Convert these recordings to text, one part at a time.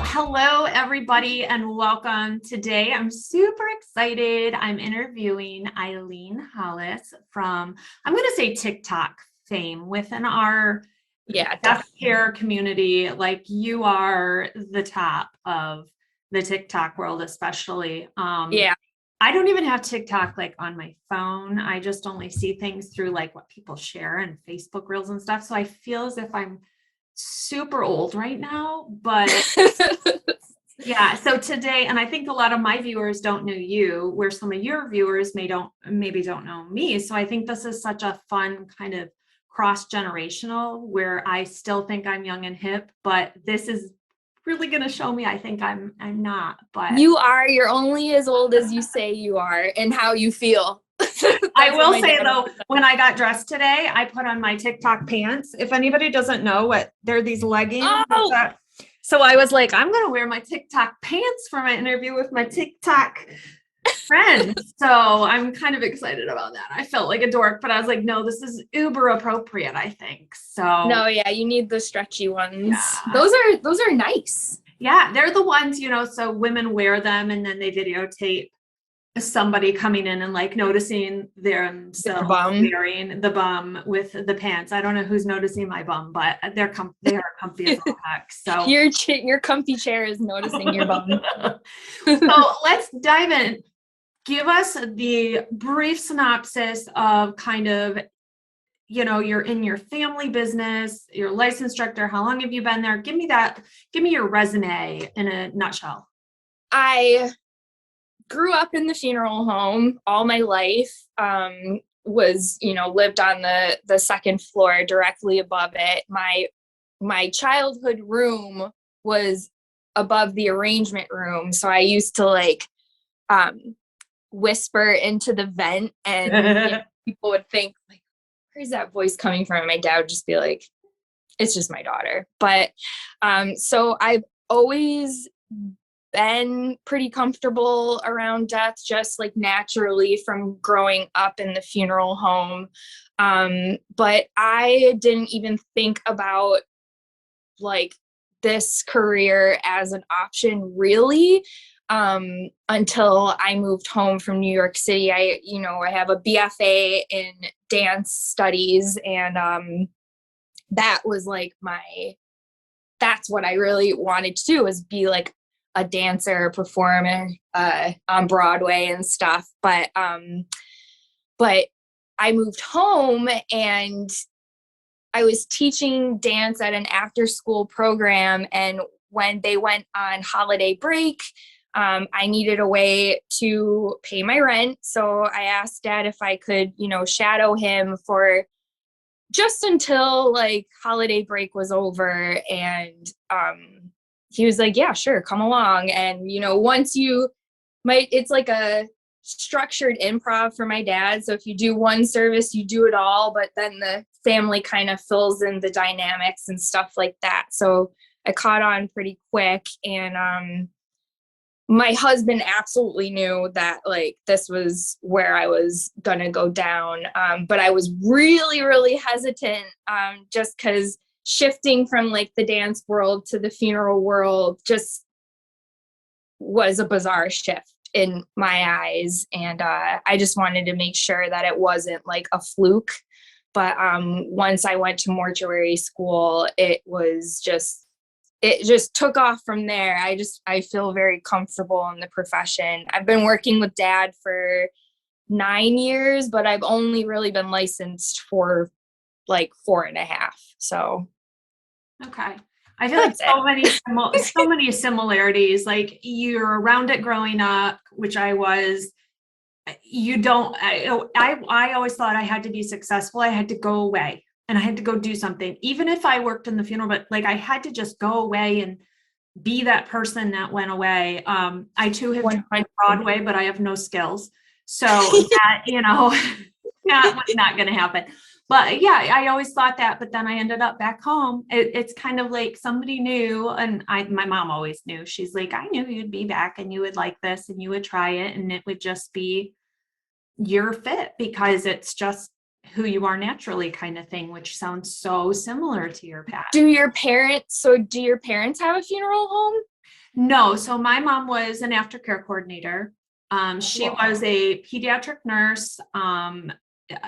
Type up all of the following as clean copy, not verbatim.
hello everybody and welcome. Today I'm super excited. I'm interviewing Eileen Hollis from, I'm going to say TikTok fame within our deaf care community. Like, you are the top of the TikTok world, especially. I don't even have TikTok like on my phone. I just only see things through like what people share and Facebook reels and stuff. So I feel as if I'm super old right now, but yeah. So today, and I think a lot of my viewers don't know you, where some of your viewers maybe don't know me. So I think this is such a fun kind of cross-generational, where I still think I'm young and hip, but this is really going to show me I think I'm not. But you're only as old as you say you are and how you feel. I will say though, when I got dressed today, I put on my TikTok pants. If anybody doesn't know what they're, these leggings. So I was like, I'm going to wear my TikTok pants for my interview with my TikTok friends. So I'm kind of excited about that. I felt like a dork, but I was like, no, this is uber appropriate, I think. So no, yeah, you need the stretchy ones. Yeah. Those are nice. Yeah, they're the ones, so women wear them and then they videotape somebody coming in and like noticing themselves wearing the bum with the pants. I don't know who's noticing my bum, but they are comfy as heck. So your comfy chair is noticing your bum. So let's dive in. Give us the brief synopsis of kind of, you're in your family business, you're a licensed instructor. How long have you been there? Give me your resume in a nutshell. I grew up in the funeral home all my life. Lived on the second floor directly above it. My childhood room was above the arrangement room. So I used to whisper into the vent and people would think like, where's that voice coming from? And my dad would just be like, it's just my daughter. But so I've always been pretty comfortable around death, just like naturally from growing up in the funeral home. But I didn't even think about like this career as an option really until I moved home from New York City. I have a BFA in dance studies, and that was like that's what I really wanted to do, was be like a dancer, performer on Broadway and stuff. But I moved home and I was teaching dance at an after school program. And when they went on holiday break, I needed a way to pay my rent. So I asked Dad if I could, shadow him for just until like holiday break was over. And he was like, yeah, sure, come along. And, it's like a structured improv for my dad. So if you do one service, you do it all, but then the family kind of fills in the dynamics and stuff like that. So I caught on pretty quick. And my husband absolutely knew that like this was where I was going to go down. But I was really, really hesitant just because shifting from like the dance world to the funeral world just was a bizarre shift in my eyes. And I just wanted to make sure that it wasn't like a fluke. But once I went to mortuary school, it just took off from there. I feel very comfortable in the profession. I've been working with Dad for 9 years, but I've only really been licensed for like 4.5. So. Okay. I feel like so many similarities. Like, you're around it growing up, which I was. I always thought I had to be successful. I had to go away and I had to go do something, even if I worked in the funeral, but like I had to just go away and be that person that went away. I too have tried Broadway, but I have no skills. So that, not going to happen. But yeah, I always thought that, but then I ended up back home. It's kind of like somebody knew, and my mom always knew. She's like, I knew you'd be back and you would like this and you would try it and it would just be your fit, because it's who you are naturally kind of thing, which sounds so similar to your path. Do your parents have a funeral home? No. So my mom was an aftercare coordinator. She was a pediatric nurse,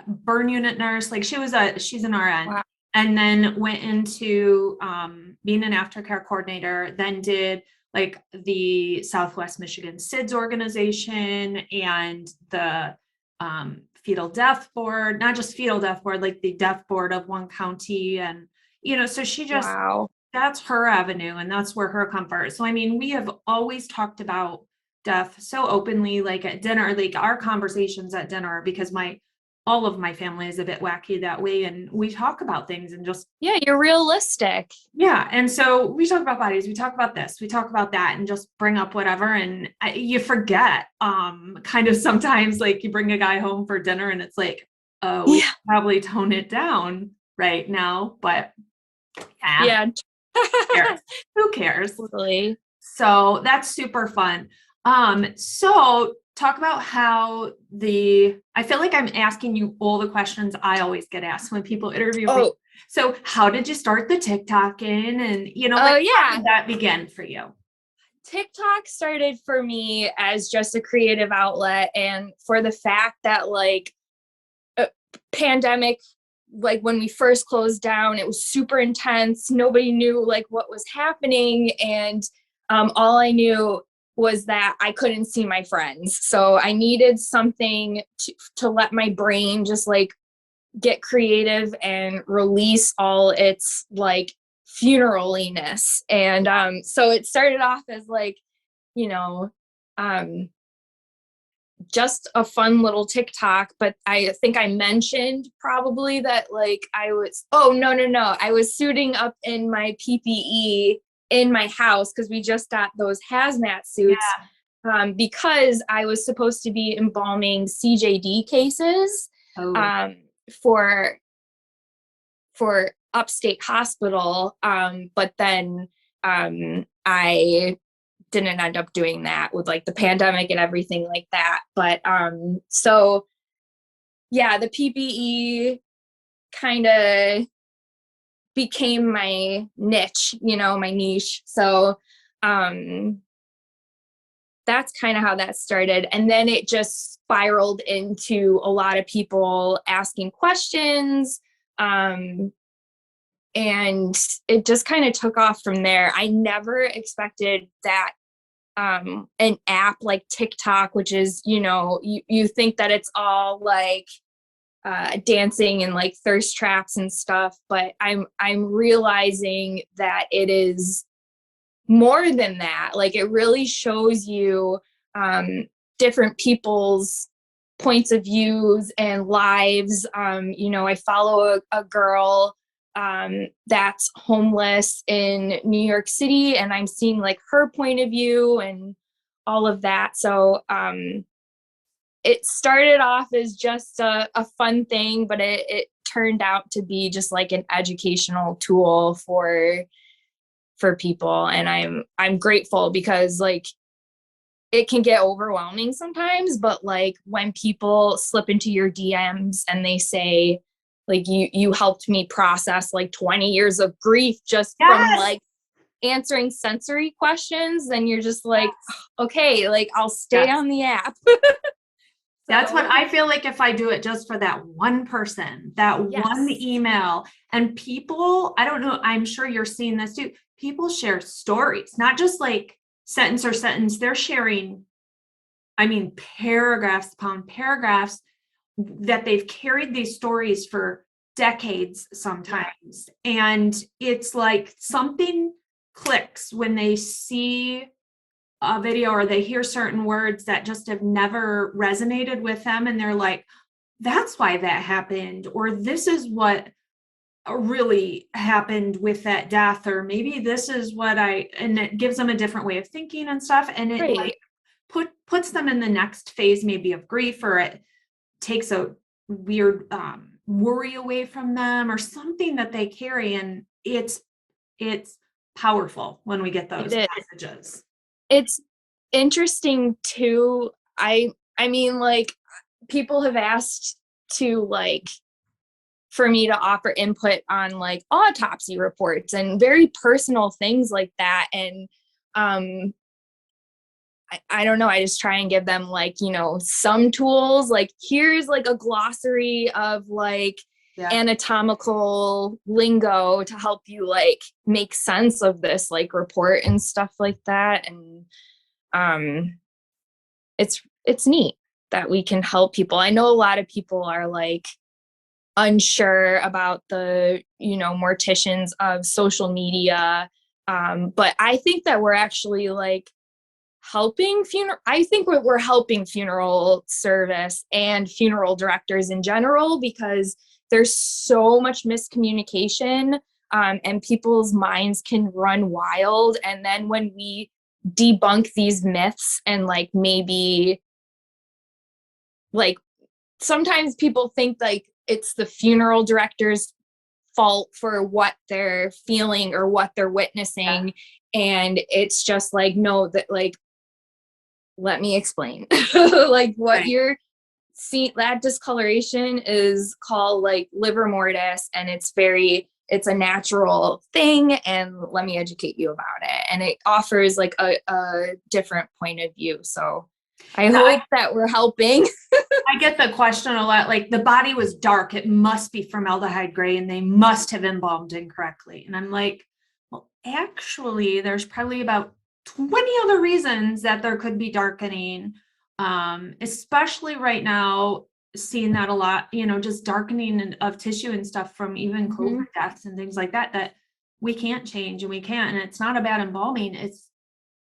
burn unit nurse. Like she's an RN. Wow. And then went into being an aftercare coordinator, then did like the Southwest Michigan SIDS organization and the fetal death board, not just fetal death board, like the death board of one county. And, so she just, Wow. that's her avenue and that's where her comfort. So, I mean, we have always talked about death so openly, like at dinner, like our conversations at dinner, because all of my family is a bit wacky that way. And we talk about things and just, yeah, you're realistic. Yeah. And so we talk about bodies, we talk about this, we talk about that, and just bring up whatever. And you forget, kind of sometimes like you bring a guy home for dinner and it's like, oh, we probably tone it down right now, but yeah. Who cares? Totally. So that's super fun. So talk about how I feel like I'm asking you all the questions I always get asked when people interview me. So how did you start the TikTok in? And, how did that begin for you? TikTok started for me as just a creative outlet, and for the fact that like pandemic, like when we first closed down, it was super intense. Nobody knew like what was happening. And all I knew was that I couldn't see my friends. So I needed something to let my brain just like get creative and release all its like funeraliness. And so it started off as like, just a fun little TikTok, but I think I mentioned probably that like I was suiting up in my PPE in my house because we just got those hazmat suits, because I was supposed to be embalming CJD cases for Upstate Hospital, but then I didn't end up doing that with like the pandemic and everything like that. But so yeah, the PPE kind of became my niche, my niche. So that's kind of how that started. And then it just spiraled into a lot of people asking questions. And it just kind of took off from there. I never expected that an app like TikTok, which is, you think that it's all like dancing and like thirst traps and stuff, but I'm realizing that it is more than that. Like it really shows you different people's points of views and lives. I follow a girl that's homeless in New York City, and I'm seeing like her point of view and all of that. So it started off as just a fun thing, but it turned out to be just like an educational tool for people. And I'm grateful because like it can get overwhelming sometimes, but like when people slip into your DMs and they say like you helped me process like 20 years of grief just from like answering sensory questions, then you're just like, okay, like I'll stay on the app. That's what I feel like if I do it just for that one person, that one email. And people, I don't know, I'm sure you're seeing this too. People share stories, not just like sentence or sentence. They're sharing, paragraphs upon paragraphs that they've carried these stories for decades sometimes. And it's like something clicks when they see a video or they hear certain words that just have never resonated with them. And they're like, that's why that happened. Or this is what really happened with that death. Or maybe this is and it gives them a different way of thinking and stuff. And it like puts them in the next phase, maybe of grief, or it takes a weird worry away from them or something that they carry. And it's powerful when we get those messages. It's interesting too. I mean, like people have asked to like for me to offer input on like autopsy reports and very personal things like that. And I don't know, I just try and give them like, you know, some tools, like here's like a glossary of like anatomical lingo to help you like make sense of this like report and stuff like that. And it's neat that we can help people. I know a lot of people are like unsure about the, you know, morticians of social media. But I think that we're actually like helping I think we're helping funeral service and funeral directors in general, because there's so much miscommunication, and people's minds can run wild. And then when we debunk these myths and like maybe like sometimes people think like it's the funeral director's fault for what they're feeling or what they're witnessing. And it's just like, no, that like, let me explain. Like what you're seeing, that discoloration is called like livor mortis, and it's a natural thing, and let me educate you about it. And it offers like a different point of view. So I hope that we're helping. I get the question a lot, like the body was dark, it must be formaldehyde gray and they must have embalmed incorrectly. And I'm like, well, actually, there's probably about 20 other reasons that there could be darkening, especially right now, seeing that a lot, you know, just darkening of tissue and stuff from even COVID deaths and things like that, that we can't change, and we can't. And it's not a bad embalming. It's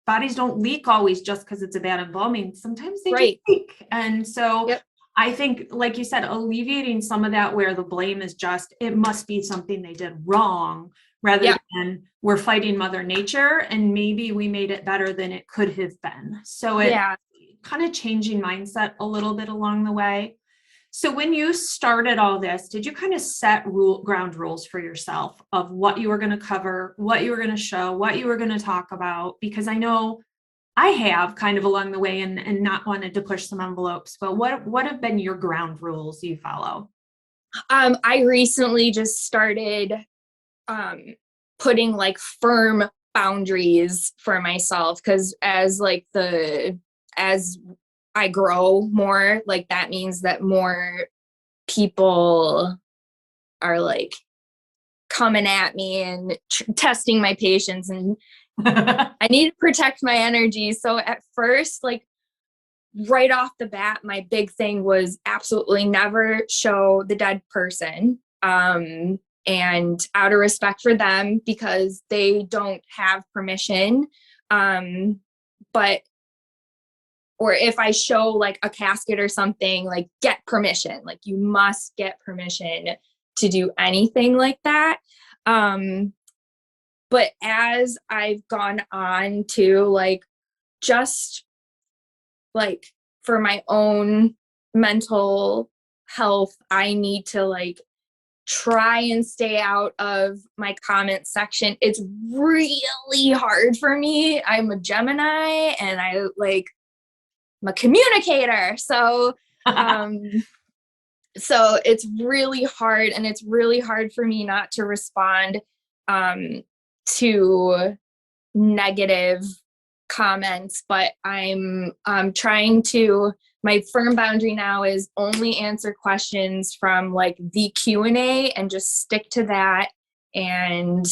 bodies don't leak always just because it's a bad embalming. Sometimes they just leak. And so I think, like you said, alleviating some of that where the blame is just, it must be something they did wrong, rather than we're fighting Mother Nature and maybe we made it better than it could have been. So it kind of changing mindset a little bit along the way. So when you started all this, did you kind of set ground rules for yourself of what you were going to cover, what you were going to show, what you were going to talk about? Because I know I have kind of along the way and not wanted to push some envelopes, but what have been your ground rules you follow? I recently just started putting like firm boundaries for myself, because as I grow more, like that means that more people are like coming at me and testing my patience, and I need to protect my energy. So at first, like right off the bat, my big thing was absolutely never show the dead person. And out of respect for them, because they don't have permission. Or if I show like a casket or something, like get permission, like you must get permission to do anything like that. But as I've gone on to like, just like for my own mental health, I need to like try and stay out of my comment section. It's really hard for me. I'm a Gemini and I'm a communicator. So so it's really hard, and it's really hard for me not to respond to negative comments, but I'm trying to, my firm boundary now is only answer questions from like the Q&A and just stick to that, and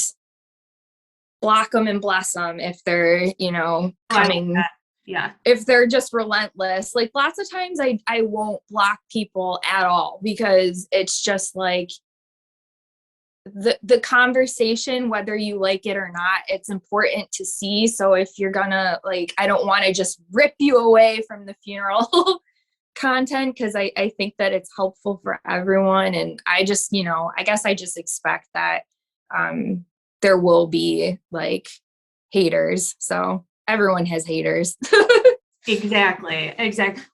block them and bless them if they're, you know, coming. If they're just relentless. Like lots of times I won't block people at all, because it's just like the conversation, whether you like it or not, it's important to see. So if you're gonna like, I don't want to just rip you away from the funeral content, because I think that it's helpful for everyone. And I just, you know, I guess I just expect that there will be like haters. So everyone has haters. Exactly.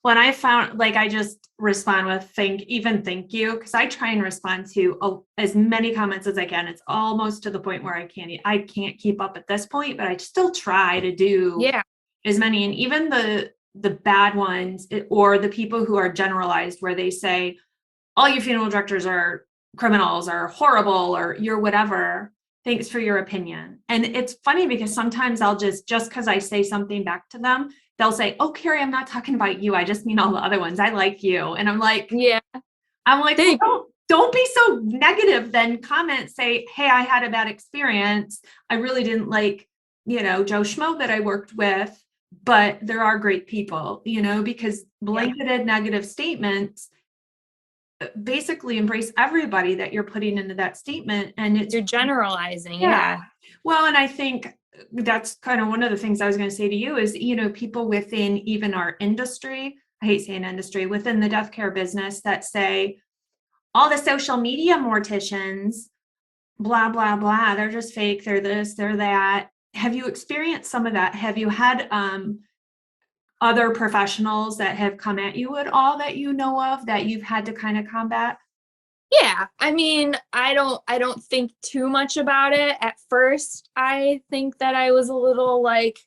When I found, like, I just respond with thank you, because I try and respond to as many comments as I can. It's almost to the point where I can't keep up at this point, but I still try to do as many. And even the bad ones, or the people who are generalized, where they say all you funeral directors are criminals are horrible or you're whatever. Thanks for your opinion. And it's funny because sometimes I'll just because I say something back to them, they'll say, oh, Kari, I'm not talking about you. I just mean all the other ones. I like you. And I'm like, Yeah. well, don't be so negative. Then comment, say, hey, I had a bad experience. I really didn't like, Joe Schmo that I worked with, but there are great people, because blanketed negative statements basically embrace everybody that you're putting into that statement. And you're generalizing. Yeah. Well, and I think that's kind of one of the things I was going to say to you is, people within even our industry, I hate saying industry, within the death care business that say all the social media morticians, blah, blah, blah, they're just fake, they're this, they're that. Have you experienced some of that? Have you had other professionals that have come at you at all that you know of that you've had to kind of combat? Yeah, I mean, I don't think too much about it. At first, I think that I was a little like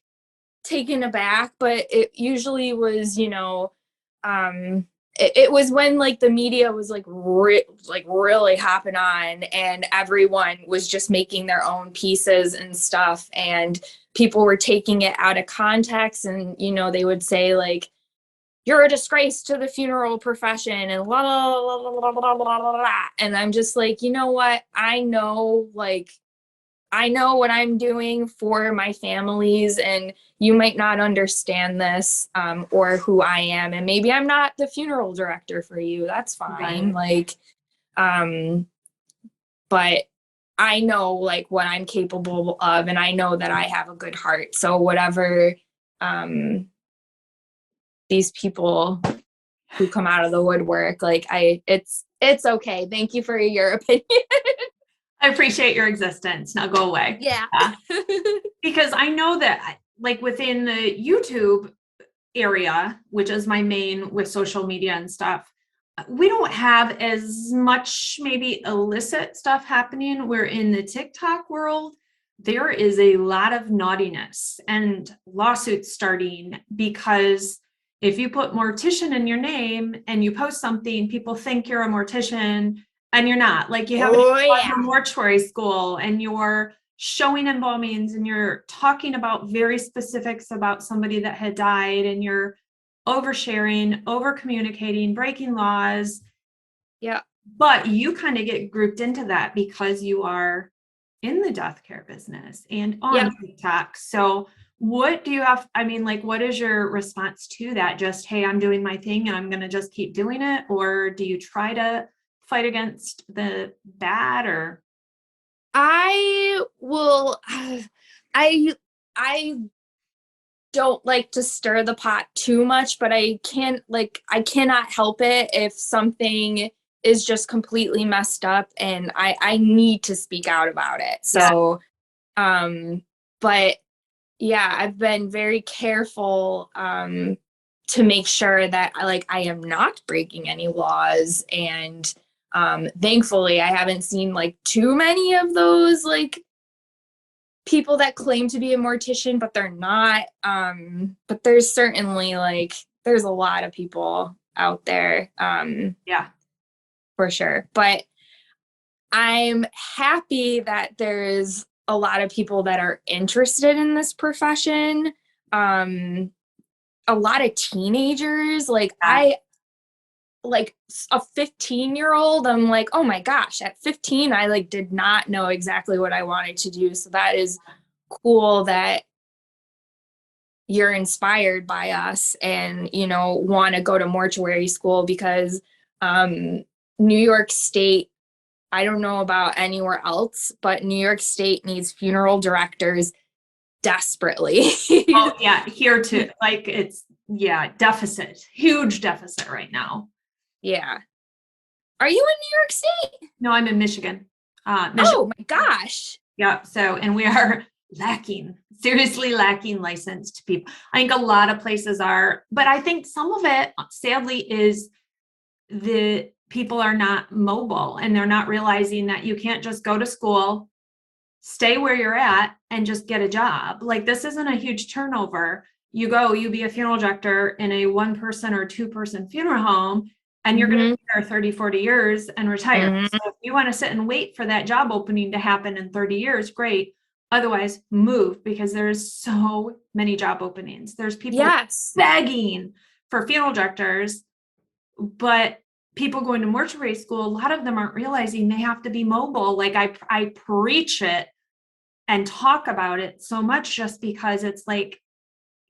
taken aback, but it usually was, it was when like the media was like really hopping on and everyone was just making their own pieces and stuff, and people were taking it out of context, and they would say like, you're a disgrace to the funeral profession and la la la la la la la la la. And I'm just like, you know what? I know what I'm doing for my families, and you might not understand this or who I am. And maybe I'm not the funeral director for you. That's fine. Right. But I know like what I'm capable of, and I know that I have a good heart. So whatever these people who come out of the woodwork, like it's okay. Thank you for your opinion. I appreciate your existence. Now go away. Yeah. Because I know that like within the YouTube area, which is my main with social media and stuff, we don't have as much maybe illicit stuff happening. Where in the TikTok world, there is a lot of naughtiness and lawsuits starting because if you put mortician in your name and you post something, people think you're a mortician and you're not. Like you have a mortuary school and you're showing embalmings and you're talking about very specifics about somebody that had died, and you're oversharing, over communicating, breaking laws. Yeah. But you kind of get grouped into that because you are in the death care business and on TikTok. So what do you have? I mean, like, what is your response to that? Just, hey, I'm doing my thing and I'm going to just keep doing it. Or do you try to fight against the bad? Or I don't like to stir the pot too much, but I cannot help it if something is just completely messed up and I need to speak out about it. So, but yeah, I've been very careful to make sure that I am not breaking any laws, and thankfully I haven't seen like too many of those like people that claim to be a mortician but they're not. But there's certainly there's a lot of people out there. For sure. But I'm happy that there's a lot of people that are interested in this profession. A lot of teenagers, a 15-year-old, I'm like, oh my gosh, at 15, I did not know exactly what I wanted to do. So that is cool that you're inspired by us and, want to go to mortuary school, because New York State, I don't know about anywhere else, but New York State needs funeral directors desperately. Oh yeah, here too. Deficit, huge deficit right now. Yeah. Are you in New York State? No, I'm in Michigan. Oh my gosh. Yeah. So, and we are seriously lacking licensed people. I think a lot of places are, but I think some of it, sadly, is the people are not mobile and they're not realizing that you can't just go to school, stay where you're at, and just get a job. Like, this isn't a huge turnover. You be a funeral director in a 1-person or 2-person funeral home. and you're going to Mhm. be there 30, 40 years and retire. Mhm. So if you want to sit and wait for that job opening to happen in 30 years, great. Otherwise, move, because there's so many job openings. There's people Yes. begging for funeral directors, but people going to mortuary school, a lot of them aren't realizing they have to be mobile. Like I preach it and talk about it so much, just because it's like,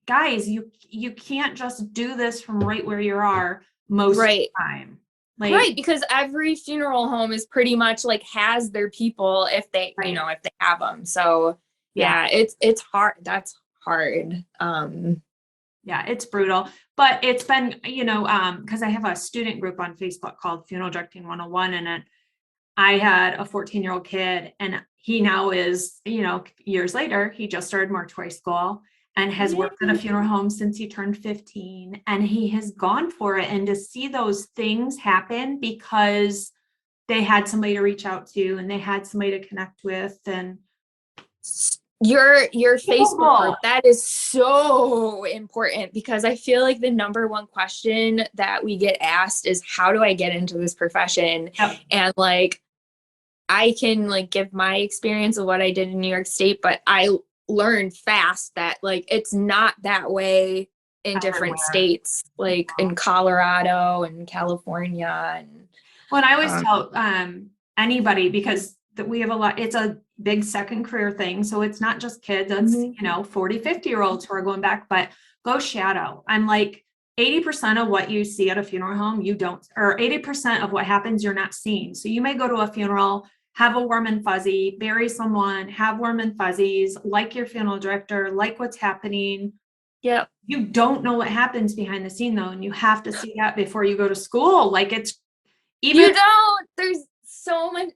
guys, you can't just do this from right where you are most of Right. the time. Like, Right, because every funeral home is pretty much like has their people if they, right. if they have them. So Yeah. yeah, it's hard. That's hard. Yeah, it's brutal, but it's been, because I have a student group on Facebook called Funeral Directing 101, and I had a 14-year-old kid, and he now is, years later, he just started mortuary school and has worked at a funeral home since he turned 15, and he has gone for it. And to see those things happen because they had somebody to reach out to and they had somebody to connect with, and Your Facebook cool. group, that is so important, because I feel like the number one question that we get asked is, how do I get into this profession? Yep. And like, I can like give my experience of what I did in New York State, but I learned fast that like it's not that way in different states, like in Colorado and California. And Well, and I always tell anybody, because we have a lot, it's a big second career thing. So it's not just kids, it's, 40, 50-year-olds who are going back, but go shadow. I'm like, 80% of what you see at a funeral home, you don't, or 80% of what happens, you're not seeing. So you may go to a funeral, have a warm and fuzzy, bury someone, have warm and fuzzies, like your funeral director, like what's happening. yeah, You don't know what happens behind the scene, though. And you have to see that before you go to school. Like, it's even, you don't. There's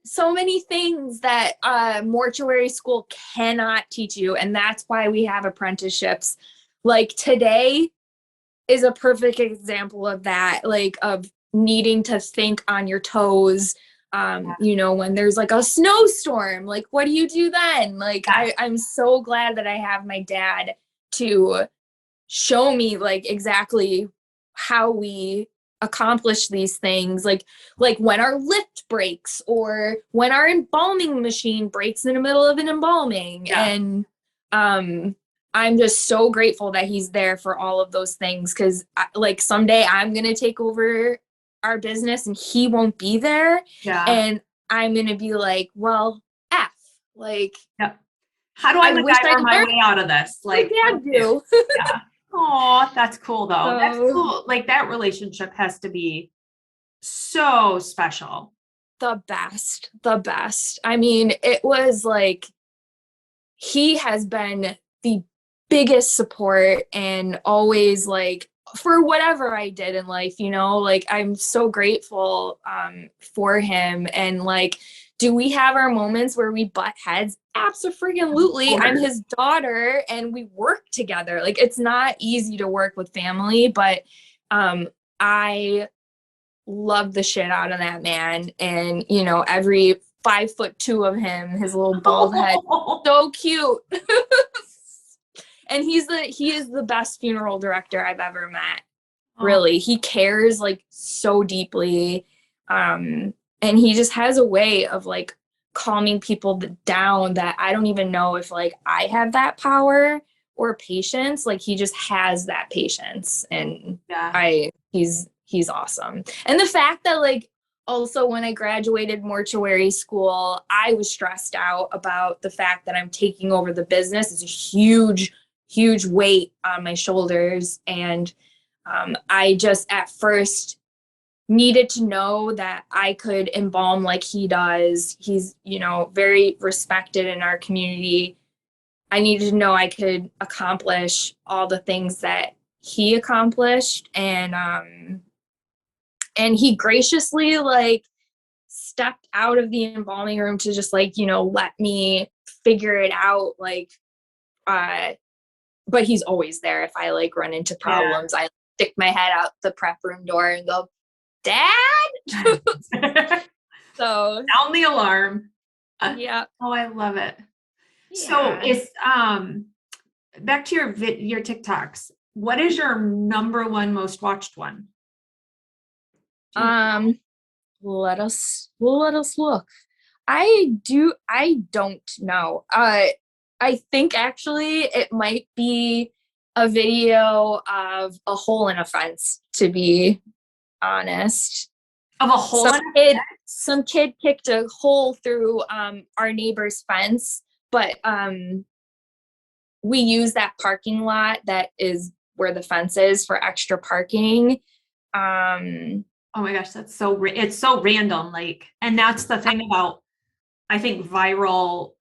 so many things that mortuary school cannot teach you, and that's why we have apprenticeships. Like today is a perfect example of that, like of needing to think on your toes. When there's like a snowstorm, like what do you do then? Like I'm so glad that I have my dad to show me like exactly how we accomplish these things, like when our lift breaks or when our embalming machine breaks in the middle of an embalming. And I'm just so grateful that he's there for all of those things, because like someday I'm gonna take over our business and he won't be there. And I'm gonna be like, well, F, like, how do I wish I MacGyver my learned way out of this? Like, Dad do. yeah. Oh, that's cool though. So, That's cool. Like, that relationship has to be so special. the best. I mean, it was like, he has been the biggest support, and always like for whatever I did in life, like I'm so grateful for him. And like, do we have our moments where we butt heads? Absolutely. I'm his daughter and we work together. Like, it's not easy to work with family, but I love the shit out of that man. And every 5'2" of him, his little bald head, so cute. And he is the best funeral director I've ever met. Really, he cares like so deeply, and he just has a way of like calming people down that I don't even know if like I have that power or patience. Like, he just has that patience, and he's awesome. And the fact that like, also when I graduated mortuary school, I was stressed out about the fact that I'm taking over the business. It's a huge weight on my shoulders. And I just at first needed to know that I could embalm like he does. He's, very respected in our community. I needed to know I could accomplish all the things that he accomplished. And he graciously like stepped out of the embalming room to just like, let me figure it out. Like, but he's always there. If I like run into problems, I stick my head out the prep room door and go, Dad. So sound the alarm. Yeah. Oh, I love it. Yeah. So it's back to your TikToks. What is your number one most watched one? Let us look. I don't know. I think actually it might be a video of a hole in a fence, to be honest. Of a hole in a fence? Some kid kicked a hole through our neighbor's fence, but we use that parking lot that is where the fence is for extra parking. Oh my gosh, that's it's so random. Like, and that's the thing about, I think, viral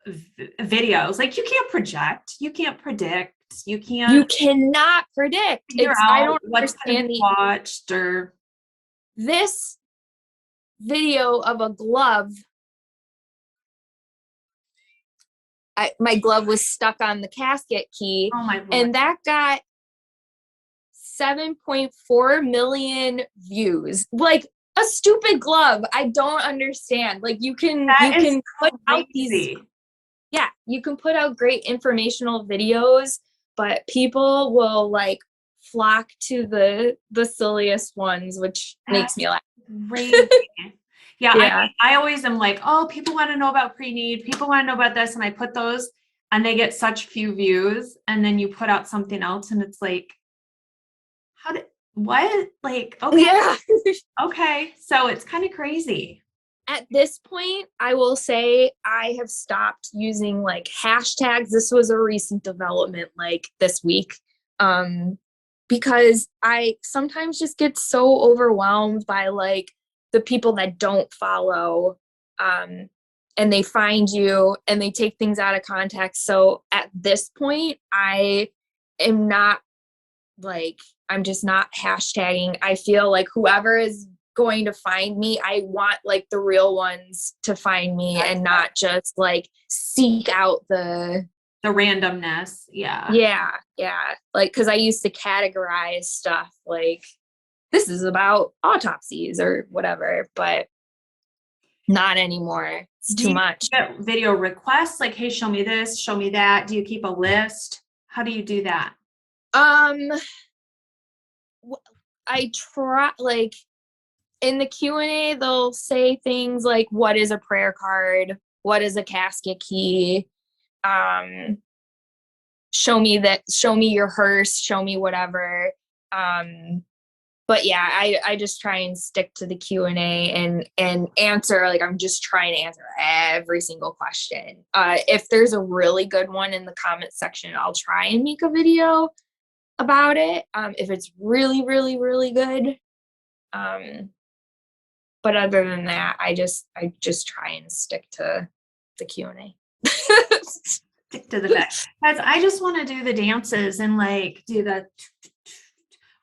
videos. Like, you can't project, you can't predict, you cannot predict. I don't understand watched or this video of a glove. My glove was stuck on the casket key. Oh my Lord. And that got 7.4 million views. Like, a stupid glove. I don't understand. Like, you can put out these, you can put out great informational videos, but people will like flock to the silliest ones, which makes me laugh. Crazy. Yeah. I always am like, oh, people want to know about pre-need, people want to know about this, and I put those and they get such few views, and then you put out something else and it's like, what? Like, okay. Yeah. Okay. So it's kind of crazy. At this point, I will say I have stopped using like hashtags. This was a recent development like this week. Because I sometimes just get so overwhelmed by like the people that don't follow, and they find you and they take things out of context. So at this point, I am not like, I'm just not hashtagging. I feel like whoever is going to find me, I want like the real ones to find me and not just like seek out the randomness. Yeah. Like, because I used to categorize stuff like, this is about autopsies or whatever, but not anymore. It's too much. Get video requests like, hey, show me this, show me that. Do you keep a list? How do you do that? I try, like, in the Q&A, they'll say things like, what is a prayer card? What is a casket key? Show me your hearse, show me whatever. But yeah, I just try and stick to the Q&A and answer, like, I'm just trying to answer every single question. If there's a really good one in the comment section, I'll try and make a video about it. If it's really, really, really good. But other than that, I just try and stick to the Q&A. Stick to the back. Guys, I just want to do the dances and like do the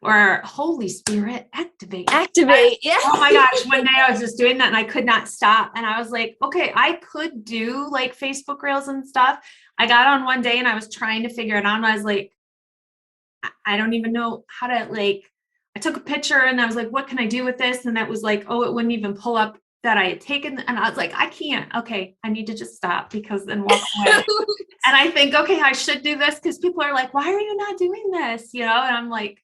or Holy Spirit, activate. Yeah. Oh my gosh. One day I was just doing that and I could not stop. And I was like, okay, I could do like Facebook Reels and stuff. I got on one day and I was trying to figure it out. And I was like, I don't even know how to, like, I took a picture and I was like, what can I do with this? And that was like, oh, it wouldn't even pull up that I had taken. And I was like, I can't. Okay, I need to just stop because then walk away. And I think, okay, I should do this because people are like, why are you not doing this? You know, and I'm like,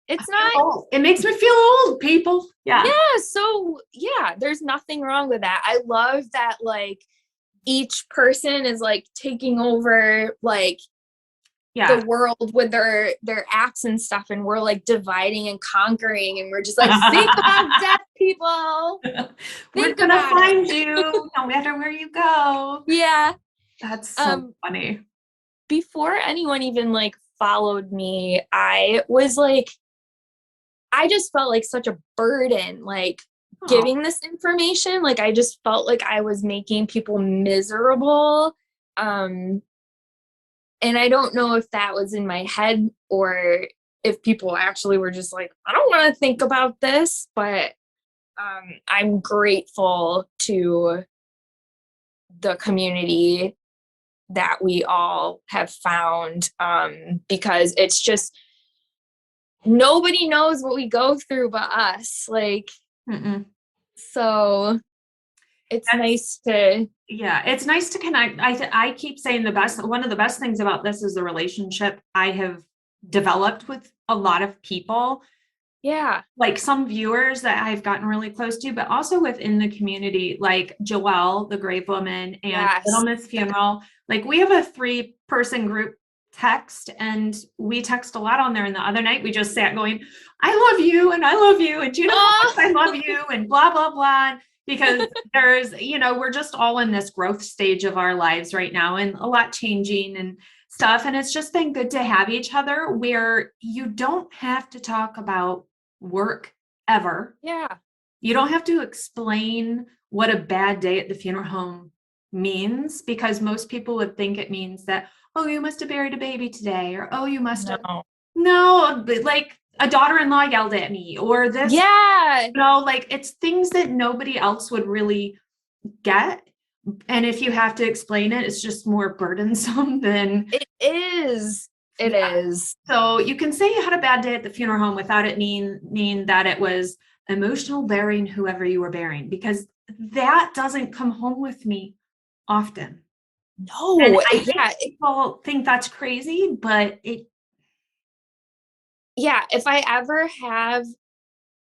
it's not, it makes me feel old, people. Yeah. So yeah, there's nothing wrong with that. I love that, like, each person is like taking over like the world with their apps and stuff, and we're like dividing and conquering, and we're just like, think about death, people. We're gonna find you no matter where you go. Yeah. That's so funny. Before anyone even like followed me, I was like, I just felt like such a burden, like giving this information. Like, I just felt like I was making people miserable. And I don't know if that was in my head or if people actually were just like, I don't want to think about this, but I'm grateful to the community that we all have found, because it's just, nobody knows what we go through but us. Like, so it's nice to, it's nice to connect. I keep saying one of the best things about this is the relationship I have developed with a lot of people Yeah. like some viewers that I've gotten really close to, but also within the community, like Joelle, the grave woman, and Yes. Little Miss Funeral. Like we have a 3-person group text, and we text a lot on there. And the other night we just sat going, I love you, and I love you, and do you know how much I love you, and blah, blah, blah. Because there's, we're just all in this growth stage of our lives right now, and a lot changing and stuff. And it's just been good to have each other where you don't have to talk about work ever. Yeah. You don't have to explain what a bad day at the funeral home means, because most people would think it means that, oh, you must have buried a baby today, or oh, you must have. No, but like a daughter-in-law yelled at me, or this. Yeah. Like it's things that nobody else would really get. And if you have to explain it, it's just more burdensome than it is. It is. So you can say you had a bad day at the funeral home without it mean that it was emotional burying whoever you were burying, because that doesn't come home with me often. No, and I think people think that's crazy, but if I ever have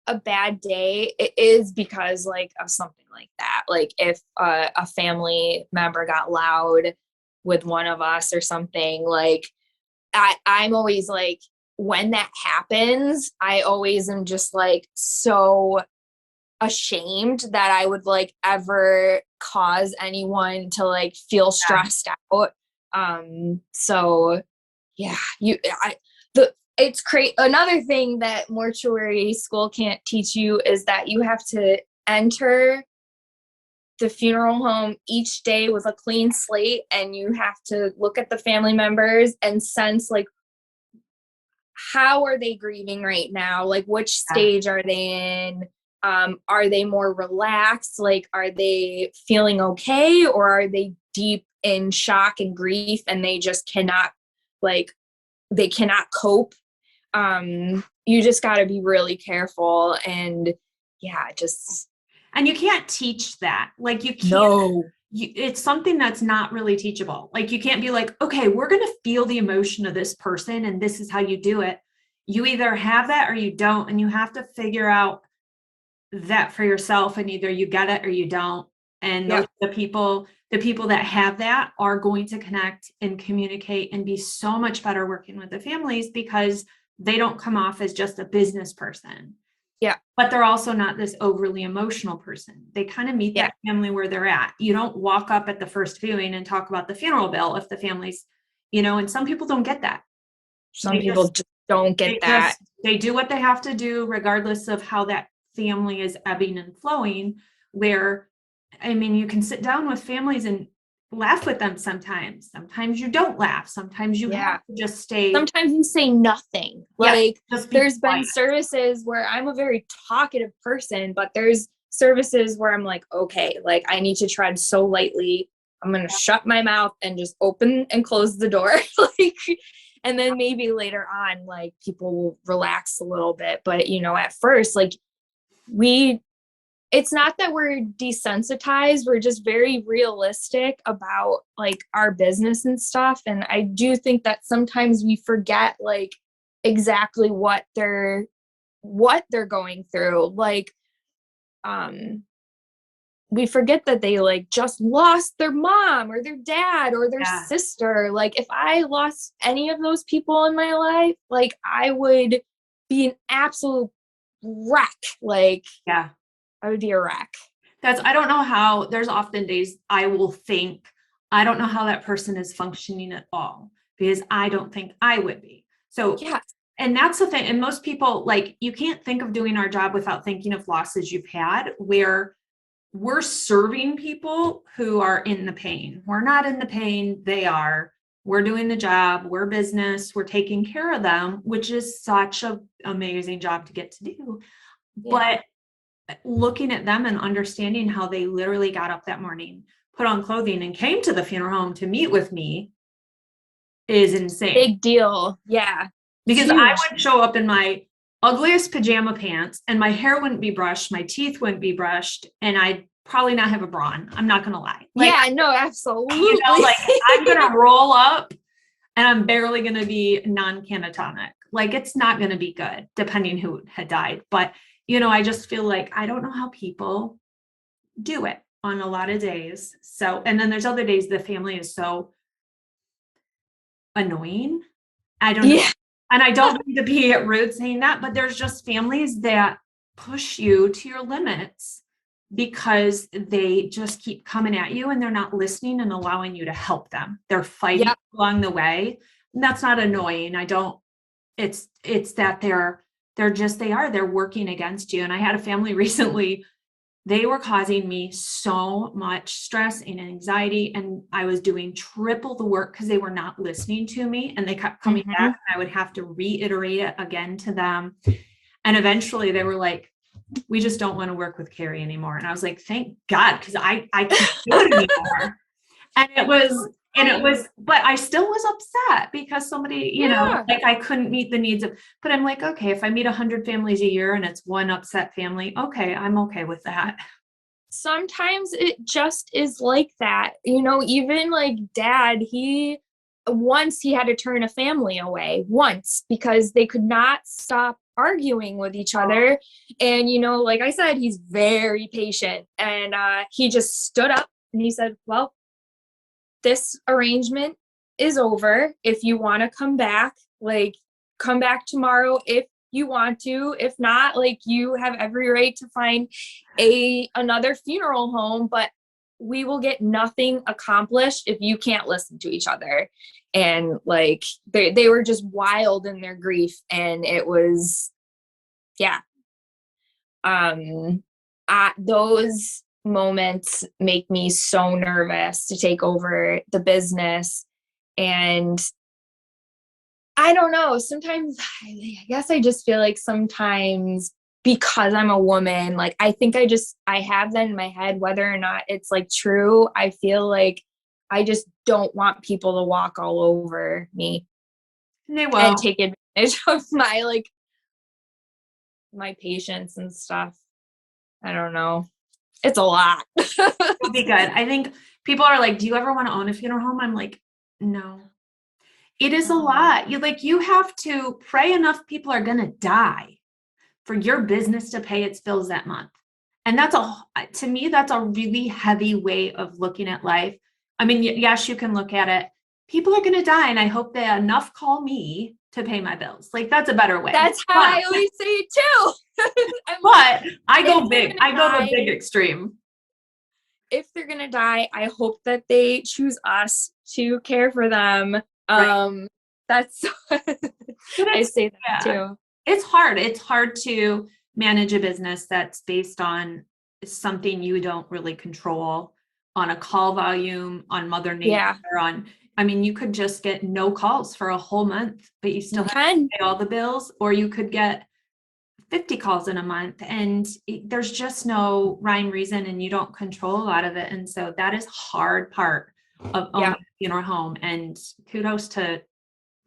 a bad day, it is because like of something like that. Like if a family member got loud with one of us or something, like I'm always like, when that happens, I always am just like so ashamed that I would like ever cause anyone to like feel stressed out. So yeah, it's great. Another thing that mortuary school can't teach you is that you have to enter the funeral home each day with a clean slate, and you have to look at the family members and sense like, how are they grieving right now? Like which stage are they in? Are they more relaxed? Like, are they feeling okay, or are they deep in shock and grief and they just cannot cope? You just got to be really careful, and and you can't teach that. Like you can't. No. It's something that's not really teachable. Like you can't be like, okay, we're going to feel the emotion of this person, and this is how you do it. You either have that or you don't, and you have to figure out that for yourself, and either you get it or you don't. And the people that have that are going to connect and communicate and be so much better working with the families, because they don't come off as just a business person. Yeah. But they're also not this overly emotional person. They kind of meet that family where they're at. You don't walk up at the first viewing and talk about the funeral bill if the family's, and some people don't get that. Some people just don't get that. They do what they have to do regardless of how that family is ebbing and flowing, where, I mean, you can sit down with families and laugh with them sometimes. Sometimes you don't laugh. Sometimes you have to just stay. Sometimes you say nothing. Like there's quiet. Been services where I'm a very talkative person, but there's services where I'm like, okay, like I need to tread so lightly. I'm going to shut my mouth and just open and close the door. And then maybe later on, like people will relax a little bit. But, at first, like it's not that we're desensitized. We're just very realistic about like our business and stuff. And I do think that sometimes we forget like exactly what they're going through. Like, we forget that they like just lost their mom or their dad or their sister. Like if I lost any of those people in my life, like I would be an absolute wreck. Like, I would be a wreck. I don't know how. There's often days I will think, I don't know how that person is functioning at all, because I don't think I would be. So, and that's the thing. And most people, like, you can't think of doing our job without thinking of losses you've had, where we're serving people who are in the pain. We're not in the pain. They are. We're doing the job. We're business. We're taking care of them, which is such an amazing job to get to do. But looking at them and understanding how they literally got up that morning, put on clothing, and came to the funeral home to meet with me is insane. Big deal. Yeah. Because I would show up in my ugliest pajama pants and my hair wouldn't be brushed, my teeth wouldn't be brushed, and I'd probably not have a bra on. I'm not going to lie. Like, no, absolutely. Like I'm going to roll up and I'm barely going to be non-catatonic. Like, it's not going to be good depending who had died. But, you know, I just feel like I don't know how people do it on a lot of days. So, and then there's other days the family is so annoying. I don't know. Yeah. And I don't mean to be rude saying that, but there's just families that push you to your limits because they just keep coming at you and they're not listening and allowing you to help them. They're fighting Yep. along the way. And that's not annoying. It's that they're working against you. And I had a family recently, they were causing me so much stress and anxiety, and I was doing triple the work because they were not listening to me, and they kept coming back, and I would have to reiterate it again to them. And eventually they were like, we just don't want to work with Kari anymore. And I was like, thank God, because I can't do it anymore. But I still was upset because somebody, you know, like I couldn't meet the needs of, but I'm like, okay, if I meet 100 families a year and it's one upset family, okay, I'm okay with that. Sometimes it just is like that. You know, even like dad, once he had to turn a family away once because they could not stop arguing with each other. And, you know, like I said, he's very patient, and he just stood up and he said, well, this arrangement is over. If you want to come back, like come back tomorrow if you want to. If not, like you have every right to find another funeral home, but we will get nothing accomplished if you can't listen to each other. And like they were just wild in their grief, and it was those moments make me so nervous to take over the business. And I don't know, sometimes I guess I just feel like sometimes because I'm a woman, like I think I have that in my head, whether or not it's like true. I feel like I just don't want people to walk all over me and take advantage of my patience and stuff. I don't know. It's a lot. It'll be good. I think people are like, do you ever want to own a funeral home? I'm like, no. It is a lot. You have to pray enough people are going to die for your business to pay its bills that month. And to me, that's a really heavy way of looking at life. I mean, yes, you can look at it. People are going to die, and I hope that enough call me to pay my bills. Like, that's a better way. That's how I always say it too. But I go big. I go to a big extreme. If they're going to die, I hope that they choose us to care for them. Right. That's I say that too. It's hard. It's hard to manage a business that's based on something you don't really control, on a call volume, on Mother Nature, I mean, you could just get no calls for a whole month, but you still have to pay all the bills, or you could get 50 calls in a month, and there's just no rhyme, reason, and you don't control a lot of it. And so that is hard part of owning a funeral home, and kudos to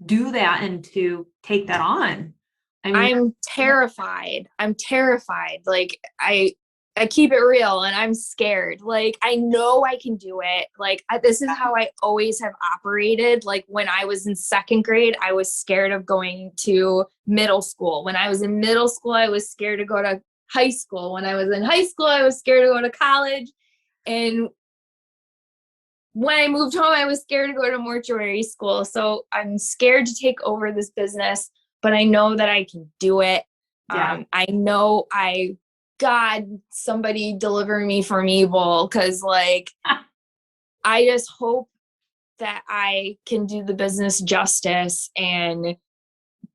do that and to take that on. I mean, I'm terrified. Like I keep it real, and I'm scared. Like, I know I can do it. Like, this is how I always have operated. Like, when I was in second grade, I was scared of going to middle school. When I was in middle school, I was scared to go to high school. When I was in high school, I was scared to go to college. And when I moved home, I was scared to go to mortuary school. So I'm scared to take over this business, but I know that I can do it. I know God, somebody deliver me from evil, because like I just hope that I can do the business justice and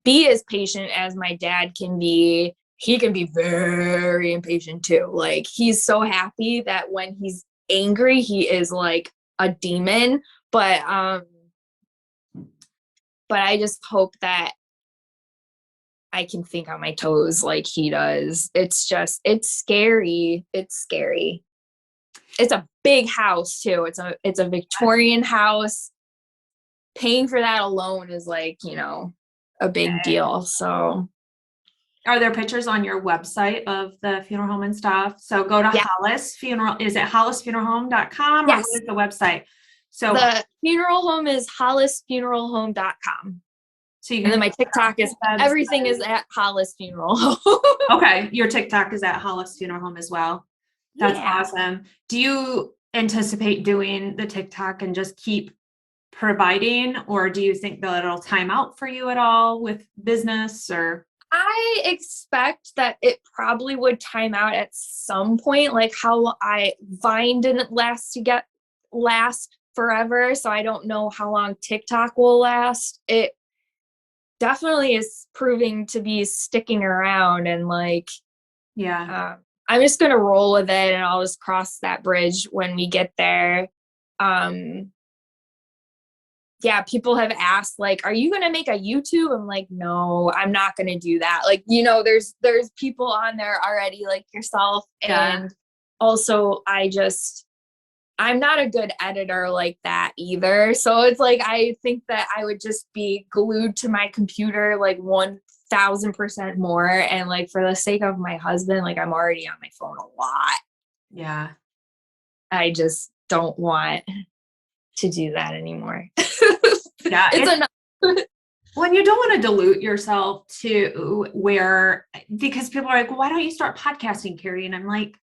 be as patient as my dad can be. He can be very impatient too. Like, he's so happy that when he's angry, he is like a demon. But I just hope that I can think on my toes like he does. It's scary. It's scary. It's a big house too. It's a Victorian house. Paying for that alone is like, you know, a big deal. So are there pictures on your website of the funeral home and stuff? So go to Hollis Funeral. Is it hollisfuneralhome.com? Yes. Or what is the website? So the funeral home is hollisfuneralhome.com. So you And then can my TikTok is everything is at Hollis Funeral Home. okay. Your TikTok is at Hollis Funeral Home as well. That's Yeah. awesome. Do you anticipate doing the TikTok and just keep providing, or do you think that it'll time out for you at all with business or? I expect that it probably would time out at some point, like how Vine didn't last forever. So I don't know how long TikTok will last. It definitely is proving to be sticking around, and like, Yeah. I'm just gonna roll with it, and I'll just cross that bridge when we get there. Yeah, people have asked, like, are you gonna make a YouTube? I'm like, no, I'm not gonna do that. Like, there's people on there already, like yourself. Yeah. And also I'm not a good editor like that either. So it's like, I think that I would just be glued to my computer like 1000% more. And like, for the sake of my husband, like, I'm already on my phone a lot. Yeah. I just don't want to do that anymore. Yeah. It's enough. When you don't want to dilute yourself to because people are like, well, why don't you start podcasting, Kari? And I'm like,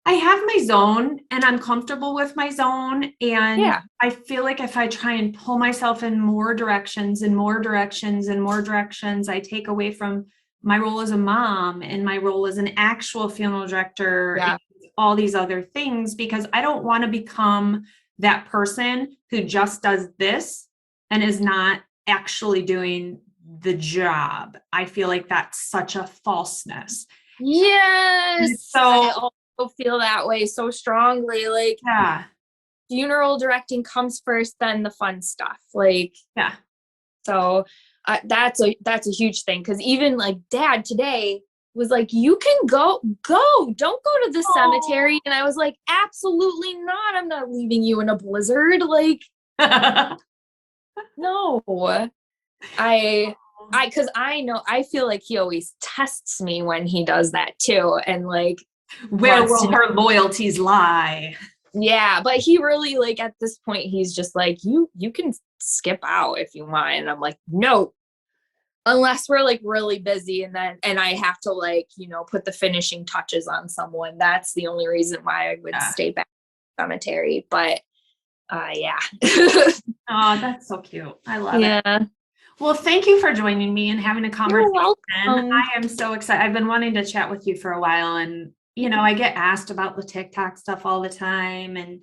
I have my zone and I'm comfortable with my zone. And Yeah. I feel like if I try and pull myself in more directions and more directions and more directions, I take away from my role as a mom and my role as an actual funeral director. Yeah. And all these other things, because I don't want to become that person who just does this and is not actually doing the job. I feel like that's such a falseness. Yes. So I also feel that way so strongly. Like, yeah. Funeral directing comes first, then the fun stuff. Like, Yeah. So that's a huge thing. Cause even like Dad today was like, you can go, don't go to the cemetery. And I was like, absolutely not. I'm not leaving you in a blizzard. Like, no, cause I feel like he always tests me when he does that too. And like, where will her loyalties lie? Yeah. But he really, like, at this point, he's just like, you can skip out if you want. And I'm like, no, unless we're like really busy and I have to, like, put the finishing touches on someone. That's the only reason why I would stay back in the cemetery. But yeah. Oh, that's so cute. I love it. Yeah. Well, thank you for joining me and having a conversation. You're welcome. I am so excited. I've been wanting to chat with you for a while, and I get asked about the TikTok stuff all the time, and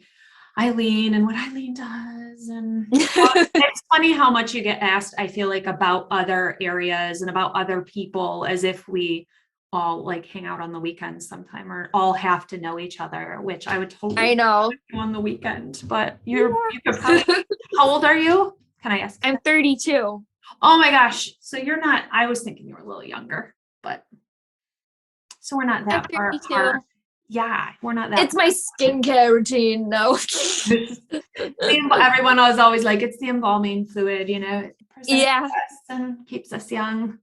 Eileen and what Eileen does. And it's funny how much you get asked, I feel like, about other areas and about other people, as if we all like hang out on the weekends sometime or all have to know each other, which I would totally know do on the weekend. But you could probably, how old are you? Can I ask? I'm 32. Oh my gosh. So you're not, I was thinking you were a little younger, but so we're not that far apart. Yeah, we're not that. It's my skincare routine. No. Everyone was always like, it's the embalming fluid, Yeah. Us and keeps us young.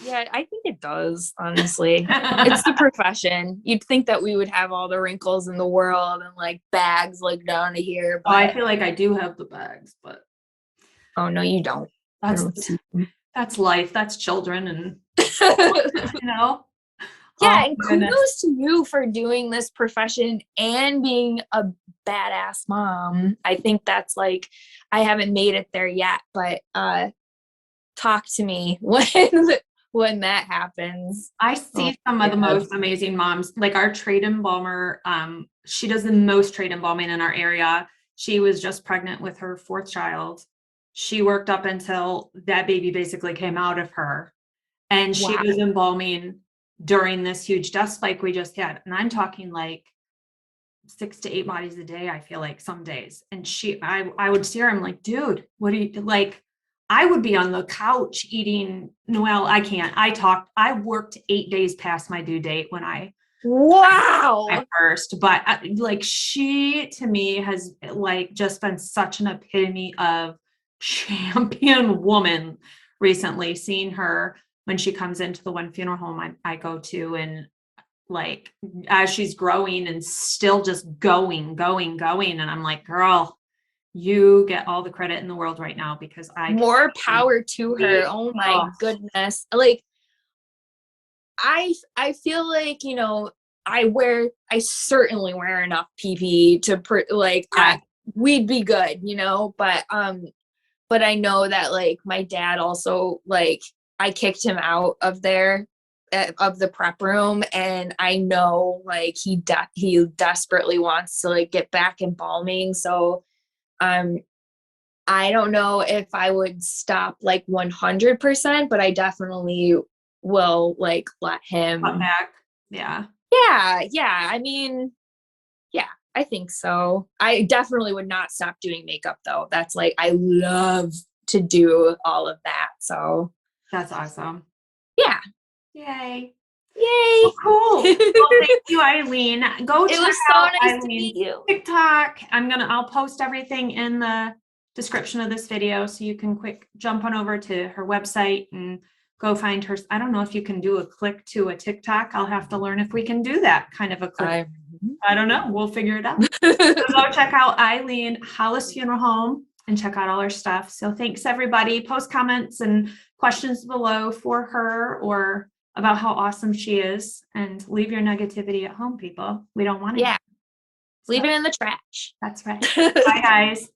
Yeah, I think it does, honestly. It's the profession. You'd think that we would have all the wrinkles in the world and like bags like down to here. But I feel like I do have the bags, but oh no, you don't. That's life. That's children, and Yeah, and kudos to you for doing this profession and being a badass mom. I think that's like, I haven't made it there yet, but talk to me when that happens. I see some of the most amazing moms, like our trade embalmer. She does the most trade embalming in our area. She was just pregnant with her 4th child. She worked up until that baby basically came out of her, and she was embalming during this huge death spike we just had. And I'm talking like 6 to 8 bodies a day, I feel like some days. And I would see her, I'm like, dude, what do you like? I would be on the couch eating. Well, I can't. I worked 8 days past my due date when I first, but like, she to me has like just been such an epitome of champion woman recently. Seeing her when she comes into the one funeral home I go to, and like, as she's growing and still just going. And I'm like, girl, you get all the credit in the world right now, because more power to her. Oh my goodness. Like, I feel like, you know, I certainly wear enough PPE to we'd be good, you know, but I know that like my dad also, like, I kicked him out of there, of the prep room, and I know like he desperately wants to like get back embalming. So I don't know if I would stop like 100%, but I definitely will like let him cut back. Yeah. Yeah. I mean, yeah, I think so. I definitely would not stop doing makeup though. That's like, I love to do all of that. So That's awesome. yeah. Yay. Yay. Oh, cool. Well, thank you, Eileen. Go It check was so out nice Eileen's to meet you. TikTok. I'll post everything in the description of this video, so you can quick jump on over to her website and go find her. I don't know if you can do a click to a TikTok. I'll have to learn if we can do that kind of a click. I don't know. We'll figure it out. So go check out Eileen Hollis Funeral Home and check out all her stuff. So thanks everybody. Post comments and questions below for her or about how awesome she is, and leave your negativity at home, people. We don't want it. Yeah. Leave it in the trash. That's right. Bye guys.